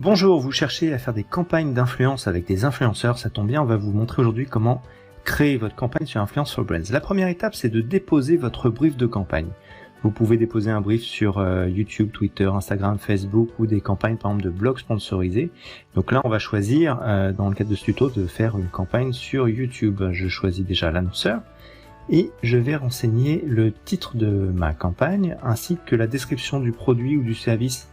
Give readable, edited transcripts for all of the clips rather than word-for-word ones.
Bonjour, vous cherchez à faire des campagnes d'influence avec des influenceurs, ça tombe bien, on va vous montrer aujourd'hui comment créer votre campagne sur Influence for Brands. La première étape, c'est de déposer votre brief de campagne. Vous pouvez déposer un brief sur YouTube, Twitter, Instagram, Facebook ou des campagnes par exemple de blogs sponsorisés. Donc là, on va choisir, dans le cadre de ce tuto, de faire une campagne sur YouTube. Je choisis déjà l'annonceur et je vais renseigner le titre de ma campagne ainsi que la description du produit ou du service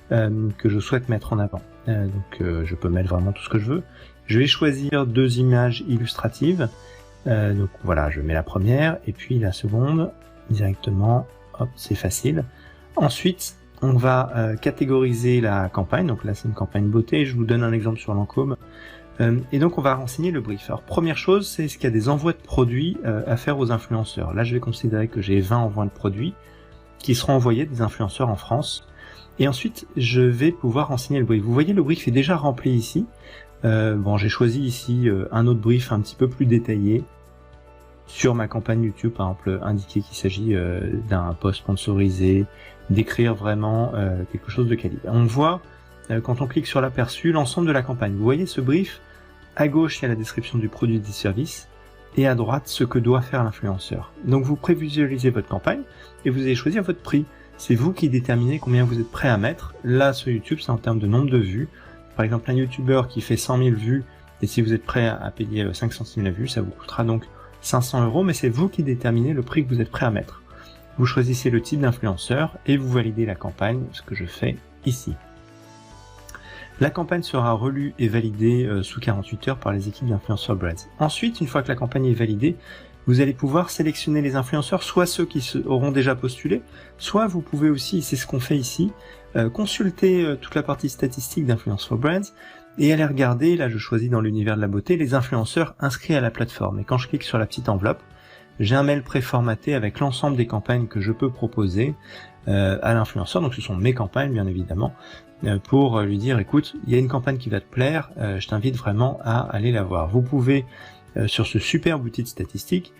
que je souhaite mettre en avant. Je peux mettre vraiment tout ce que je veux. Je vais choisir deux images illustratives. Donc voilà, je mets la première et puis la seconde directement. Hop, c'est facile. Ensuite, on va catégoriser la campagne. Donc là, c'est une campagne beauté. Je vous donne un exemple sur Lancôme. Et donc, on va renseigner le brief. Alors, première chose, c'est est-ce qu'il y a des envois de produits à faire aux influenceurs. Là, je vais considérer que j'ai 20 envois de produits qui seront envoyés des influenceurs en France. Et ensuite, je vais pouvoir renseigner le brief. Vous voyez, le brief est déjà rempli ici. J'ai choisi ici un autre brief un petit peu plus détaillé sur ma campagne YouTube, par exemple, indiquer qu'il s'agit d'un post sponsorisé, d'écrire vraiment quelque chose de quali. On voit, quand on clique sur l'aperçu, l'ensemble de la campagne. Vous voyez ce brief, à gauche, il y a la description du produit et du service, et à droite, ce que doit faire l'influenceur. Donc vous prévisualisez votre campagne, et vous allez choisir votre prix. C'est vous qui déterminez combien vous êtes prêt à mettre. Là, sur YouTube, c'est en termes de nombre de vues. Par exemple, un YouTuber qui fait 100 000 vues, et si vous êtes prêt à payer 5 centimes la vue, ça vous coûtera donc 500 €, mais c'est vous qui déterminez le prix que vous êtes prêt à mettre. Vous choisissez le type d'influenceur et vous validez la campagne, ce que je fais ici. La campagne sera relue et validée sous 48 heures par les équipes d'Influence for Brands. Ensuite, une fois que la campagne est validée, vous allez pouvoir sélectionner les influenceurs, soit ceux qui auront déjà postulé, soit vous pouvez aussi, c'est ce qu'on fait ici, consulter toute la partie statistique d'Influence for Brands et aller regarder, là je choisis dans l'univers de la beauté, les influenceurs inscrits à la plateforme. Et quand je clique sur la petite enveloppe, j'ai un mail préformaté avec l'ensemble des campagnes que je peux proposer à l'influenceur, donc ce sont mes campagnes bien évidemment, pour lui dire écoute, il y a une campagne qui va te plaire, je t'invite vraiment à aller la voir. Vous pouvez, sur ce superbe outil de statistique,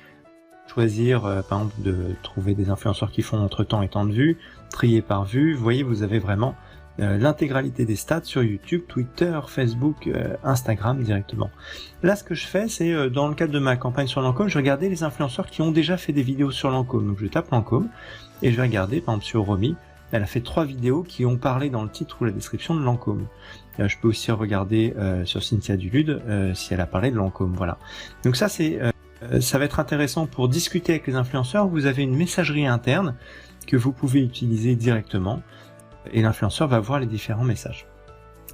choisir par exemple de trouver des influenceurs qui font entre temps et temps de vues, trier par vue. Vous voyez, vous avez vraiment l'intégralité des stats sur YouTube, Twitter, Facebook, Instagram directement. Là, ce que je fais, c'est dans le cadre de ma campagne sur Lancôme, je regardais les influenceurs qui ont déjà fait des vidéos sur Lancôme. Donc je tape Lancôme et je vais regarder, par exemple sur Romy, elle a fait 3 vidéos qui ont parlé dans le titre ou la description de Lancôme. Je peux aussi regarder sur Cynthia Dulude si elle a parlé de Lancôme. Voilà. Donc ça, ça va être intéressant pour discuter avec les influenceurs. Vous avez une messagerie interne que vous pouvez utiliser directement et l'influenceur va voir les différents messages.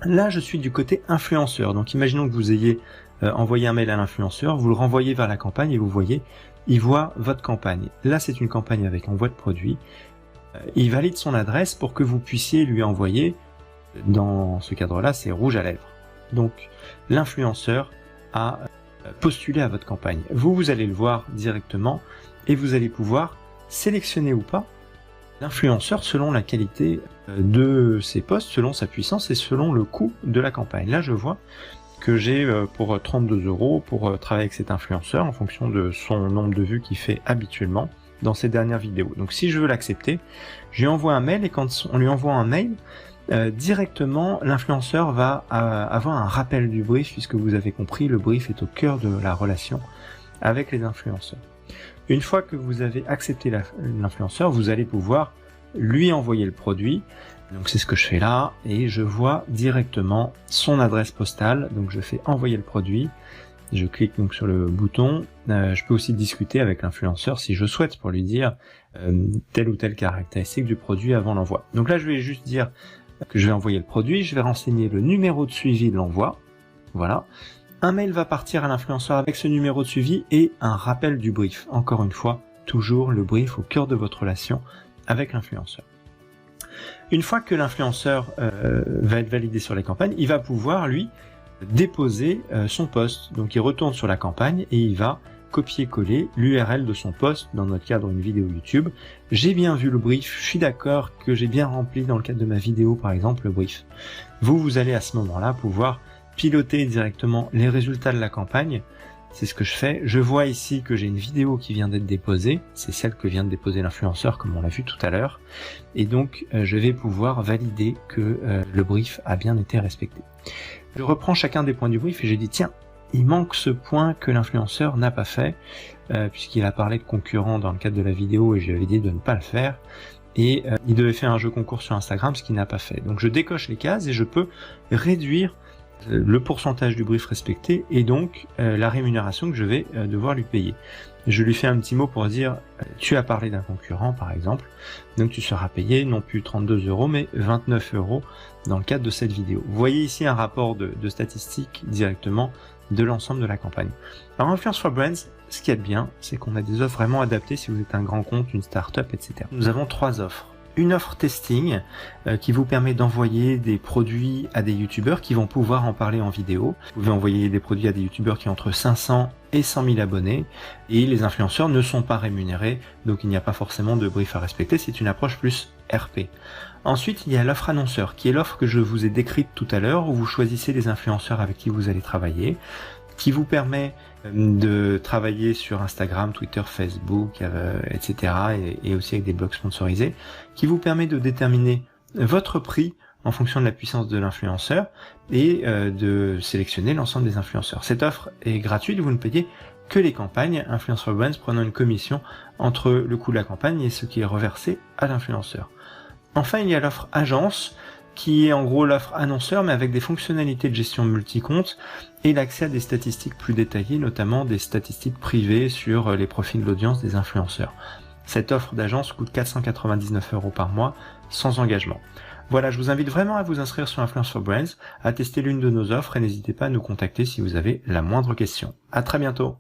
Là, je suis du côté influenceur. Donc, imaginons que vous ayez envoyé un mail à l'influenceur, vous le renvoyez vers la campagne et vous voyez, il voit votre campagne. Là, c'est une campagne avec envoi de produit. Il valide son adresse pour que vous puissiez lui envoyer. Dans ce cadre-là, c'est rouge à lèvres. Donc, l'influenceur a postulé à votre campagne. Vous allez le voir directement et vous allez pouvoir sélectionner ou pas l'influenceur selon la qualité de ses posts, selon sa puissance et selon le coût de la campagne. Là, je vois que j'ai pour 32 € pour travailler avec cet influenceur en fonction de son nombre de vues qu'il fait habituellement dans ses dernières vidéos. Donc si je veux l'accepter, je lui envoie un mail et quand on lui envoie un mail, directement l'influenceur va avoir un rappel du brief puisque vous avez compris, le brief est au cœur de la relation avec les influenceurs. Une fois que vous avez accepté l'influenceur, vous allez pouvoir lui envoyer le produit. Donc c'est ce que je fais là et je vois directement son adresse postale. Donc je fais envoyer le produit. Je clique donc sur le bouton. Je peux aussi discuter avec l'influenceur si je souhaite pour lui dire telle ou telle caractéristique du produit avant l'envoi. Donc là je vais juste dire que je vais envoyer le produit. Je vais renseigner le numéro de suivi de l'envoi. Voilà. Un mail va partir à l'influenceur avec ce numéro de suivi et un rappel du brief. Encore une fois, toujours le brief au cœur de votre relation avec l'influenceur. Une fois que l'influenceur va être validé sur les campagnes, il va pouvoir, lui, déposer son post. Donc il retourne sur la campagne et il va copier-coller l'URL de son post, dans notre cadre une vidéo YouTube. J'ai bien vu le brief, je suis d'accord que j'ai bien rempli dans le cadre de ma vidéo par exemple le brief. Vous allez à ce moment-là pouvoir piloter directement les résultats de la campagne c'est ce que je fais. Je vois ici que j'ai une vidéo qui vient d'être déposée, c'est celle que vient de déposer l'influenceur comme on l'a vu tout à l'heure, et donc je vais pouvoir valider que le brief a bien été respecté. Je reprends chacun des points du brief et je dis tiens, il manque ce point que l'influenceur n'a pas fait, puisqu'il a parlé de concurrents dans le cadre de la vidéo et je lui avais dit de ne pas le faire, et il devait faire un jeu concours sur Instagram, ce qu'il n'a pas fait. Donc je décoche les cases et je peux réduire le pourcentage du brief respecté et donc la rémunération que je vais devoir lui payer. Je lui fais un petit mot pour dire tu as parlé d'un concurrent par exemple, donc tu seras payé non plus 32 € mais 29 € dans le cadre de cette vidéo. Vous voyez ici un rapport de statistiques directement de l'ensemble de la campagne. Alors Influence for Brands, ce qu'il y a de bien, c'est qu'on a des offres vraiment adaptées si vous êtes un grand compte, une start-up, etc. Nous avons 3 offres. Une offre testing qui vous permet d'envoyer des produits à des youtubeurs qui vont pouvoir en parler en vidéo. Vous pouvez envoyer des produits à des youtubeurs qui ont entre 500 et 100 000 abonnés et les influenceurs ne sont pas rémunérés, donc il n'y a pas forcément de brief à respecter, c'est une approche plus RP. Ensuite, il y a l'offre annonceur, qui est l'offre que je vous ai décrite tout à l'heure, où vous choisissez les influenceurs avec qui vous allez travailler, qui vous permet de travailler sur Instagram, Twitter, Facebook, etc. et aussi avec des blogs sponsorisés, qui vous permet de déterminer votre prix en fonction de la puissance de l'influenceur et de sélectionner l'ensemble des influenceurs. Cette offre est gratuite, vous ne payez que les campagnes, Influence for Brands prenant une commission entre le coût de la campagne et ce qui est reversé à l'influenceur. Enfin, il y a l'offre agence, qui est en gros l'offre annonceur, mais avec des fonctionnalités de gestion multi-compte et l'accès à des statistiques plus détaillées, notamment des statistiques privées sur les profils de l'audience des influenceurs. Cette offre d'agence coûte 499 € par mois, sans engagement. Voilà, je vous invite vraiment à vous inscrire sur Influence for Brands, à tester l'une de nos offres et n'hésitez pas à nous contacter si vous avez la moindre question. À très bientôt.